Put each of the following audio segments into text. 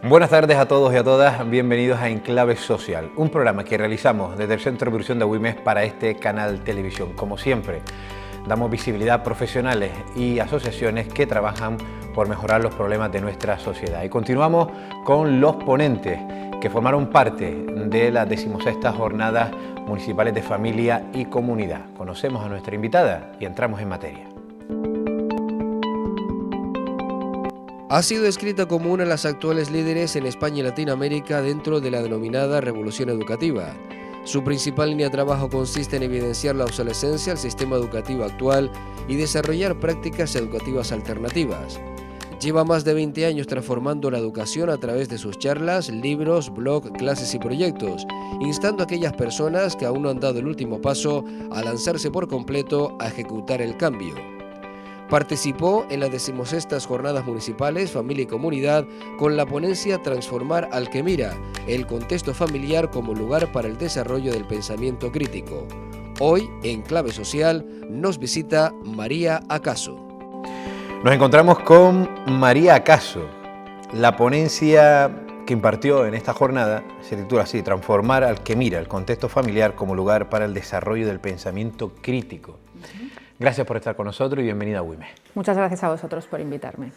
Buenas tardes a todos y a todas, bienvenidos a Enclave Social, un programa que realizamos desde el Centro de Producción de WIMES para este canal televisión. Como siempre, damos visibilidad a profesionales y asociaciones que trabajan por mejorar los problemas de nuestra sociedad. Y continuamos con los ponentes que formaron parte de las 16ª Jornadas Municipales de Familia y Comunidad. Conocemos a nuestra invitada y entramos en materia. Ha sido descrita como una de las actuales líderes en España y Latinoamérica dentro de la denominada revolución educativa. Su principal línea de trabajo consiste en evidenciar la obsolescencia del sistema educativo actual y desarrollar prácticas educativas alternativas. Lleva más de 20 años transformando la educación a través de sus charlas, libros, blog, clases y proyectos, instando a aquellas personas que aún no han dado el último paso a lanzarse por completo a ejecutar el cambio. Participó en las 16ª Jornadas Municipales Familia y Comunidad con la ponencia Transformar al que mira, el contexto familiar como lugar para el desarrollo del pensamiento crítico. Hoy, en Clave Social, nos visita María Acaso. Nos encontramos con María Acaso. La ponencia que impartió en esta jornada se titula así: Transformar al que mira, el contexto familiar como lugar para el desarrollo del pensamiento crítico. Gracias por estar con nosotros y bienvenida a WIMES. Muchas gracias a vosotros por invitarme.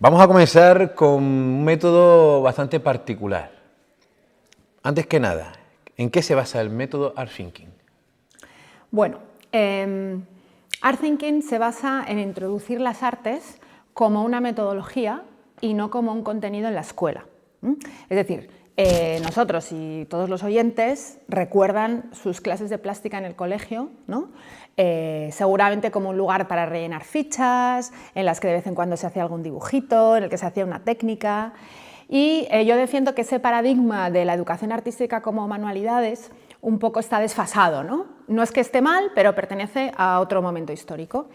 Vamos a comenzar con un método bastante particular. Antes que nada, ¿en qué se basa el método Art Thinking? Bueno, Art Thinking se basa en introducir las artes como una metodología y no como un contenido en la escuela. Es decir, nosotros y todos los oyentes recuerdan sus clases de plástica en el colegio, ¿no? Seguramente como un lugar para rellenar fichas, en las que de vez en cuando se hacía algún dibujito, en el que se hacía una técnica. Y yo defiendo que ese paradigma de la educación artística como manualidades un poco está desfasado, ¿no? No es que esté mal, pero pertenece a otro momento histórico.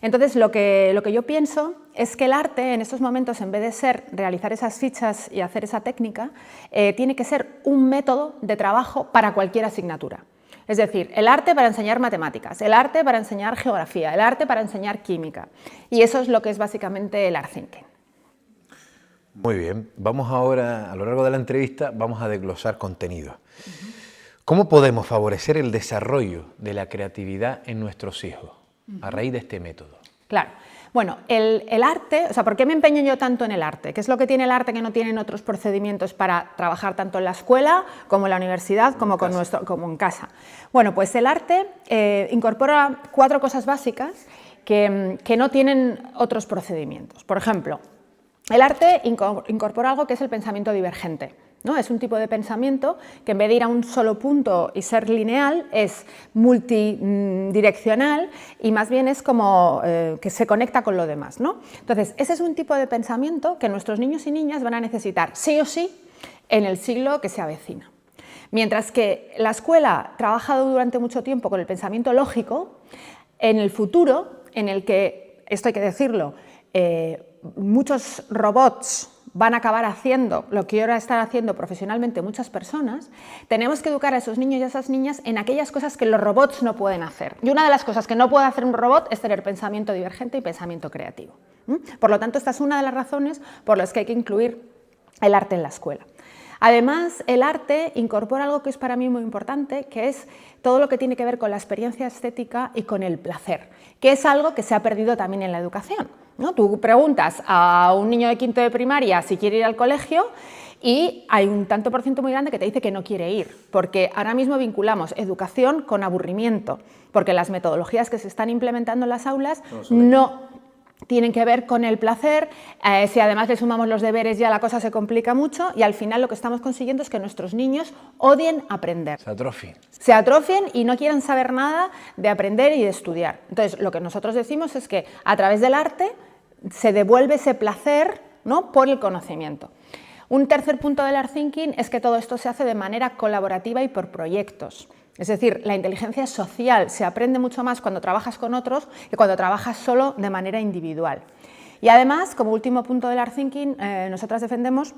Entonces, lo que yo pienso es que el arte, en estos momentos, en vez de ser realizar esas fichas y hacer esa técnica, tiene que ser un método de trabajo para cualquier asignatura. Es decir, el arte para enseñar matemáticas, el arte para enseñar geografía, el arte para enseñar química. Y eso es lo que es básicamente el Art Thinking. Muy bien, vamos ahora, a lo largo de la entrevista, vamos a desglosar contenido. ¿Cómo podemos favorecer el desarrollo de la creatividad en nuestros hijos a raíz de este método? Claro. Bueno, el arte, o sea, ¿por qué me empeño yo tanto en el arte? ¿Qué es lo que tiene el arte que no tienen otros procedimientos para trabajar tanto en la escuela, como en la universidad, como en casa? Bueno, pues el arte incorpora 4 cosas básicas que no tienen otros procedimientos. Por ejemplo, el arte incorpora algo que es el pensamiento divergente, ¿no? Es un tipo de pensamiento que en vez de ir a un solo punto y ser lineal, es multidireccional y más bien es como que se conecta con lo demás, ¿no? Entonces, ese es un tipo de pensamiento que nuestros niños y niñas van a necesitar sí o sí en el siglo que se avecina. Mientras que la escuela ha trabajado durante mucho tiempo con el pensamiento lógico, en el futuro, en el que, esto hay que decirlo, muchos robots van a acabar haciendo lo que ahora están haciendo profesionalmente muchas personas, tenemos que educar a esos niños y a esas niñas en aquellas cosas que los robots no pueden hacer. Y una de las cosas que no puede hacer un robot es tener pensamiento divergente y pensamiento creativo. Por lo tanto, esta es una de las razones por las que hay que incluir el arte en la escuela. Además, el arte incorpora algo que es para mí muy importante, que es todo lo que tiene que ver con la experiencia estética y con el placer, que es algo que se ha perdido también en la educación, ¿no? Tú preguntas a un niño de quinto de primaria si quiere ir al colegio y hay un tanto por ciento muy grande que te dice que no quiere ir, porque ahora mismo vinculamos educación con aburrimiento, porque las metodologías que se están implementando en las aulas no tienen que ver con el placer. Si además le sumamos los deberes ya la cosa se complica mucho y al final lo que estamos consiguiendo es que nuestros niños odien aprender. Se atrofien y no quieran saber nada de aprender y de estudiar. Entonces, lo que nosotros decimos es que a través del arte se devuelve ese placer, ¿no?, por el conocimiento. Un tercer punto del Art Thinking es que todo esto se hace de manera colaborativa y por proyectos. Es decir, la inteligencia social se aprende mucho más cuando trabajas con otros que cuando trabajas solo de manera individual. Y además, como último punto del Art Thinking, nosotras defendemos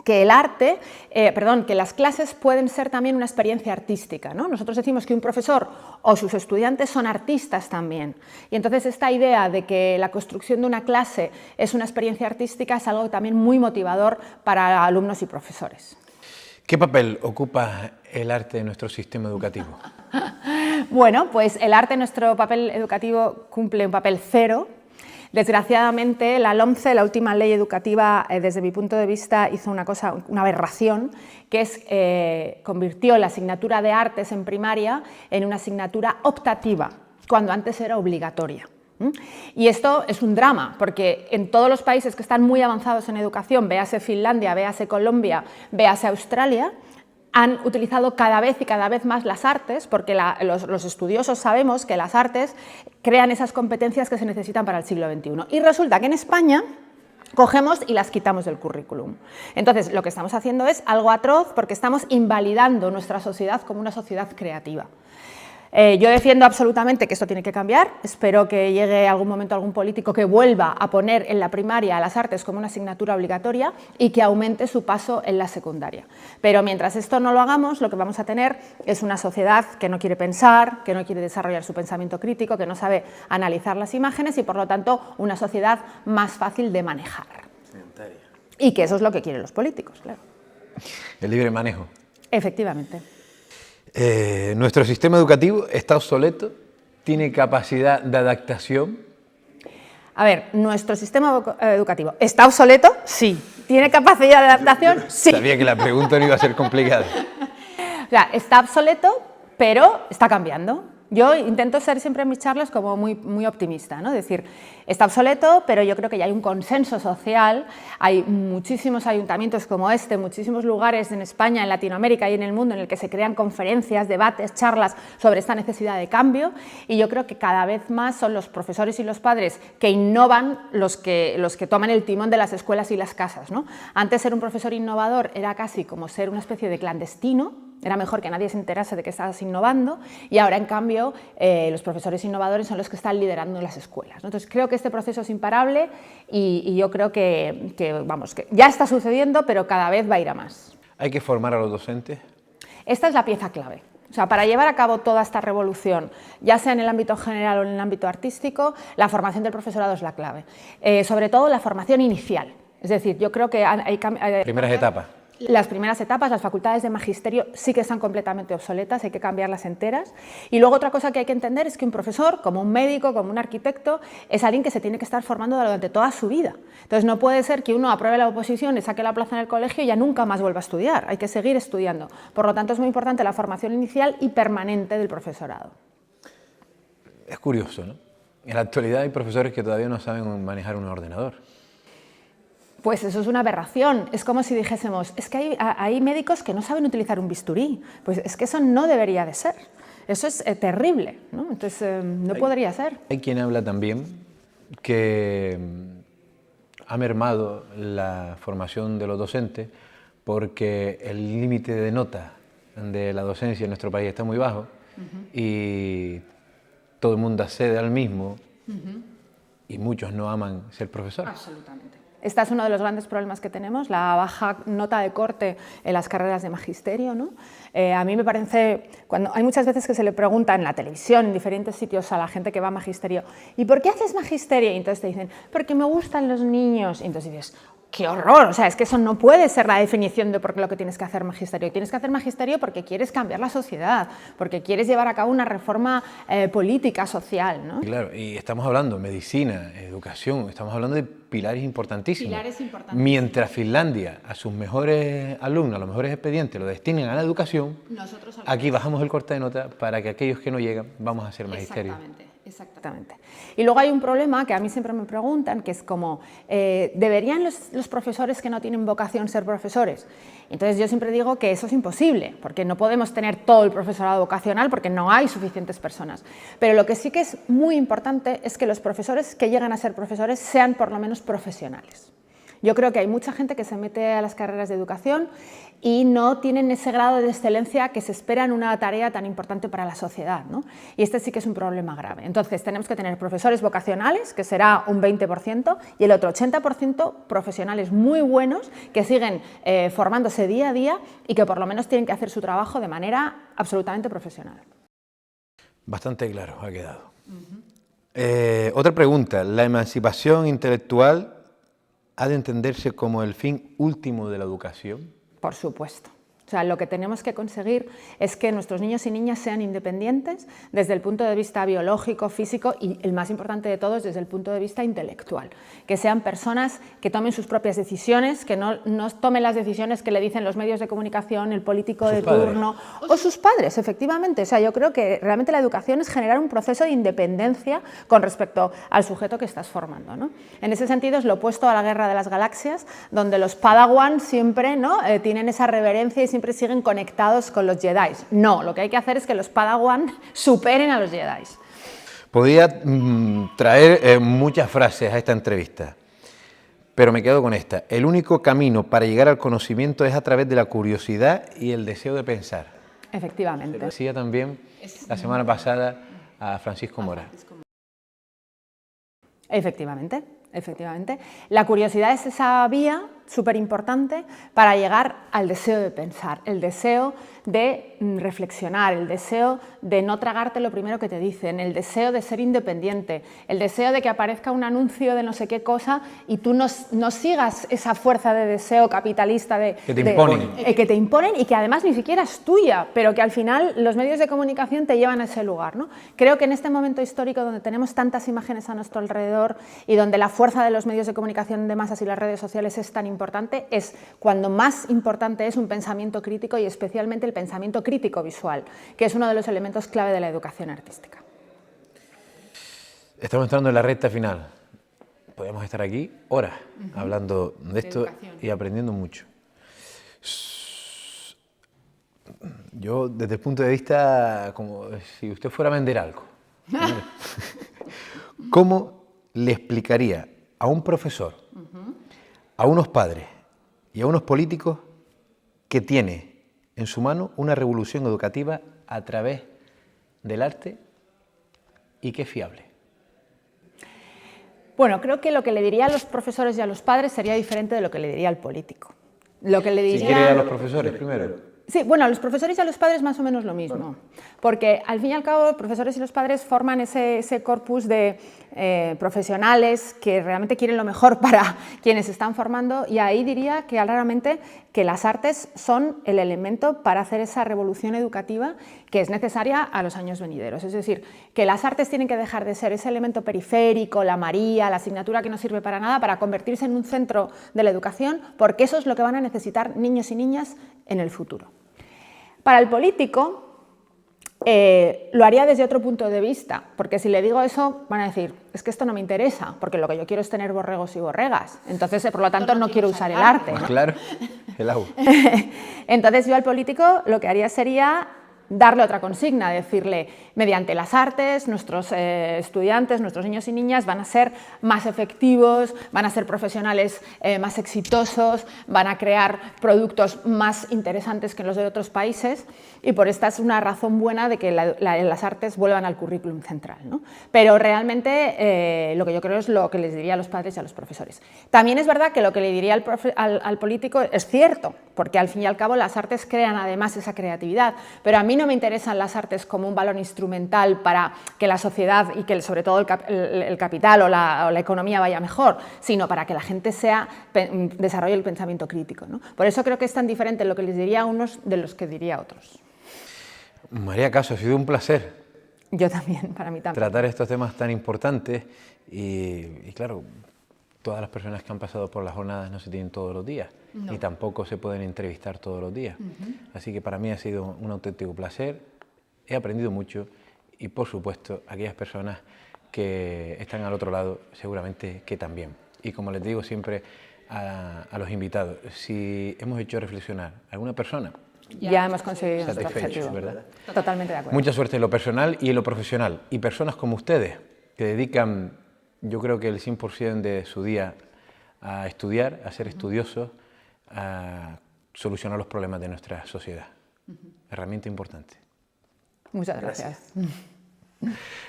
que el arte, que las clases pueden ser también una experiencia artística, ¿no? Nosotros decimos que un profesor o sus estudiantes son artistas también. Y entonces esta idea de que la construcción de una clase es una experiencia artística es algo también muy motivador para alumnos y profesores. ¿Qué papel ocupa el arte en nuestro sistema educativo? Bueno, pues el arte en nuestro papel educativo cumple un papel cero. Desgraciadamente, la LOMCE, la última ley educativa, desde mi punto de vista, hizo una aberración, que es convirtió la asignatura de artes en primaria en una asignatura optativa, cuando antes era obligatoria. Y esto es un drama, porque en todos los países que están muy avanzados en educación, véase Finlandia, véase Colombia, véase Australia, han utilizado cada vez más las artes, porque los estudiosos sabemos que las artes crean esas competencias que se necesitan para el siglo XXI. Y resulta que en España cogemos y las quitamos del currículum. Entonces, lo que estamos haciendo es algo atroz, porque estamos invalidando nuestra sociedad como una sociedad creativa. Yo defiendo absolutamente que esto tiene que cambiar, espero que llegue algún momento algún político que vuelva a poner en la primaria a las artes como una asignatura obligatoria y que aumente su paso en la secundaria. Pero mientras esto no lo hagamos, lo que vamos a tener es una sociedad que no quiere pensar, que no quiere desarrollar su pensamiento crítico, que no sabe analizar las imágenes y por lo tanto una sociedad más fácil de manejar. Y que eso es lo que quieren los políticos, claro. El libre manejo. Efectivamente. Nuestro sistema educativo está obsoleto, tiene capacidad de adaptación. A ver, ¿nuestro sistema educativo está obsoleto? Sí. ¿Tiene capacidad de adaptación? Sí. Sabía que la pregunta no iba a ser complicada. O sea, está obsoleto, pero está cambiando. Yo intento ser siempre en mis charlas como muy optimista, ¿no? Es decir, está obsoleto, pero yo creo que ya hay un consenso social, hay muchísimos ayuntamientos como este, muchísimos lugares en España, en Latinoamérica y en el mundo en el que se crean conferencias, debates, charlas sobre esta necesidad de cambio y yo creo que cada vez más son los profesores y los padres que innovan los que toman el timón de las escuelas y las casas, ¿no? Antes ser un profesor innovador era casi como ser una especie de clandestino. Era mejor que nadie se enterase de que estabas innovando y ahora, en cambio, los profesores innovadores son los que están liderando las escuelas, ¿no? Entonces, creo que este proceso es imparable y yo creo que ya está sucediendo, pero cada vez va a ir a más. ¿Hay que formar a los docentes? Esta es la pieza clave. O sea, para llevar a cabo toda esta revolución, ya sea en el ámbito general o en el ámbito artístico, la formación del profesorado es la clave. Sobre todo la formación inicial. Es decir, yo creo que hay primeras etapas. Las primeras etapas, las facultades de magisterio sí que están completamente obsoletas, hay que cambiarlas enteras. Y luego otra cosa que hay que entender es que un profesor, como un médico, como un arquitecto, es alguien que se tiene que estar formando durante toda su vida. Entonces no puede ser que uno apruebe la oposición y saque la plaza en el colegio y ya nunca más vuelva a estudiar, hay que seguir estudiando. Por lo tanto es muy importante la formación inicial y permanente del profesorado. Es curioso, ¿no? En la actualidad hay profesores que todavía no saben manejar un ordenador. Pues eso es una aberración, es como si dijésemos, es que hay médicos que no saben utilizar un bisturí, pues es que eso no debería de ser, eso es terrible, ¿no? Entonces no podría ser. Hay quien habla también que ha mermado la formación de los docentes porque el límite de nota de la docencia en nuestro país está muy bajo y todo el mundo accede al mismo y muchos no aman ser profesores. Absolutamente. Este es uno de los grandes problemas que tenemos, la baja nota de corte en las carreras de magisterio, ¿no? A mí me parece, cuando hay muchas veces que se le pregunta en la televisión, en diferentes sitios a la gente que va a magisterio, ¿y por qué haces magisterio? Y entonces te dicen, porque me gustan los niños. Y entonces dices, ¡qué horror! O sea, es que eso no puede ser la definición de por qué lo que tienes que hacer magisterio. Tienes que hacer magisterio porque quieres cambiar la sociedad, porque quieres llevar a cabo una reforma política, social, ¿no? Claro, y estamos hablando de medicina, educación, estamos hablando de pilares importantísimos. Pilares importantísimos. Mientras Finlandia a sus mejores alumnos, a los mejores expedientes, lo destinen a la educación, aquí bajamos el corte de nota para que aquellos que no llegan, vamos a hacer magisterio. Exactamente. Y luego hay un problema que a mí siempre me preguntan, que es como, ¿deberían los profesores que no tienen vocación ser profesores? Entonces yo siempre digo que eso es imposible, porque no podemos tener todo el profesorado vocacional porque no hay suficientes personas. Pero lo que sí que es muy importante es que los profesores que llegan a ser profesores sean por lo menos profesionales. Yo creo que hay mucha gente que se mete a las carreras de educación y no tienen ese grado de excelencia que se espera en una tarea tan importante para la sociedad, ¿no? Y este sí que es un problema grave. Entonces tenemos que tener profesores vocacionales, que será un 20%, y el otro 80% profesionales muy buenos que siguen formándose día a día y que por lo menos tienen que hacer su trabajo de manera absolutamente profesional. Bastante claro ha quedado. Otra pregunta, ¿la emancipación intelectual ha de entenderse como el fin último de la educación? Por supuesto. O sea, lo que tenemos que conseguir es que nuestros niños y niñas sean independientes desde el punto de vista biológico, físico y, el más importante de todos, desde el punto de vista intelectual. Que sean personas que tomen sus propias decisiones, que no tomen las decisiones que le dicen los medios de comunicación, el político de turno o sus padres, efectivamente. O sea, yo creo que realmente la educación es generar un proceso de independencia con respecto al sujeto que estás formando, ¿no? En ese sentido es lo opuesto a la Guerra de las Galaxias, donde los Padawan siempre, ¿no?, tienen esa reverencia y siempre siguen conectados con los Jedi. No, lo que hay que hacer es que los Padawan superen a los Jedi. Podría traer muchas frases a esta entrevista, pero me quedo con esta. El único camino para llegar al conocimiento es a través de la curiosidad y el deseo de pensar. Efectivamente. Lo decía también la semana pasada a Francisco Mora. Efectivamente. Efectivamente. La curiosidad es esa vía súper importante para llegar al deseo de pensar, el deseo de reflexionar, el deseo de no tragarte lo primero que te dicen, el deseo de ser independiente, el deseo de que aparezca un anuncio de no sé qué cosa y tú no sigas esa fuerza de deseo capitalista que te imponen. Que te imponen y que además ni siquiera es tuya, pero que al final los medios de comunicación te llevan a ese lugar, ¿no? Creo que en este momento histórico donde tenemos tantas imágenes a nuestro alrededor y donde la fuerza de los medios de comunicación de masas y las redes sociales es tan importante, es cuando más importante es un pensamiento crítico y especialmente el pensamiento crítico visual, que es uno de los elementos clave de la educación artística. Estamos entrando en la recta final. Podemos estar aquí horas hablando de esto y aprendiendo mucho. Yo, desde el punto de vista, como si usted fuera a vender algo, ¿cómo le explicaría a un profesor, a unos padres y a unos políticos que tiene en su mano una revolución educativa a través del arte y que es fiable? Bueno, creo que lo que le diría a los profesores y a los padres sería diferente de lo que le diría al político. Lo que le diría... Si quiere ir a los profesores primero. Sí, bueno, a los profesores y a los padres más o menos lo mismo, porque al fin y al cabo los profesores y los padres forman ese corpus de profesionales que realmente quieren lo mejor para quienes se están formando, y ahí diría que claramente que las artes son el elemento para hacer esa revolución educativa que es necesaria a los años venideros. Es decir, que las artes tienen que dejar de ser ese elemento periférico, la María, la asignatura que no sirve para nada, para convertirse en un centro de la educación, porque eso es lo que van a necesitar niños y niñas en el futuro. Para el político lo haría desde otro punto de vista, porque si le digo eso van a decir, es que esto no me interesa, porque lo que yo quiero es tener borregos y borregas, entonces por lo tanto no quiero usar el arte, ¿no? Claro, el agua. Entonces yo al político lo que haría sería darle otra consigna, decirle, mediante las artes, nuestros estudiantes, nuestros niños y niñas van a ser más efectivos, van a ser profesionales más exitosos, van a crear productos más interesantes que los de otros países, y por esta es una razón buena de que las artes vuelvan al currículum central, ¿no? Pero realmente lo que yo creo es lo que les diría a los padres y a los profesores. También es verdad que lo que le diría al político es cierto, porque al fin y al cabo las artes crean además esa creatividad, pero a mí no me interesan las artes como un valor instrumental para que la sociedad y que sobre todo el capital o la economía vaya mejor, sino para que la gente desarrolle el pensamiento crítico, ¿no? Por eso creo que es tan diferente lo que les diría a unos de los que diría a otros. María Caso, ha sido un placer. Yo también, para mí también. Tratar estos temas tan importantes y claro, todas las personas que han pasado por las jornadas no se tienen todos los días, no. Y tampoco se pueden entrevistar todos los días. Así que para mí ha sido un auténtico placer, he aprendido mucho y por supuesto aquellas personas que están al otro lado seguramente que también. Y como les digo siempre a los invitados, si hemos hecho reflexionar a alguna persona, ya hemos conseguido nuestro objetivo, objetivo. ¿verdad? Totalmente de acuerdo. Mucha suerte en lo personal y en lo profesional. Y personas como ustedes, que dedican, yo creo que el 100% de su día a estudiar, a ser estudiosos, a solucionar los problemas de nuestra sociedad. Herramienta importante. Muchas gracias.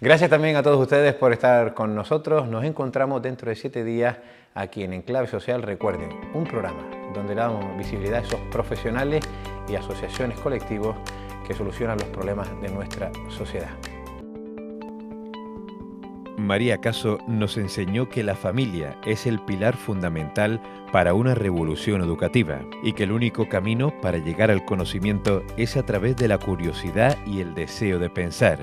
Gracias también a todos ustedes por estar con nosotros. Nos encontramos dentro de 7 días aquí en Enclave Social. Recuerden, un programa donde le damos visibilidad a esos profesionales y asociaciones colectivos que solucionan los problemas de nuestra sociedad. María Caso nos enseñó que la familia es el pilar fundamental para una revolución educativa y que el único camino para llegar al conocimiento es a través de la curiosidad y el deseo de pensar.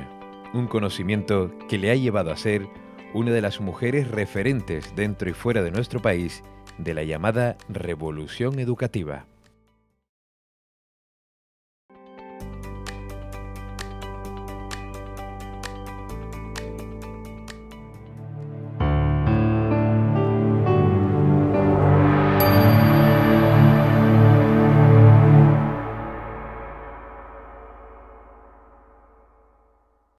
Un conocimiento que le ha llevado a ser una de las mujeres referentes dentro y fuera de nuestro país de la llamada revolución educativa.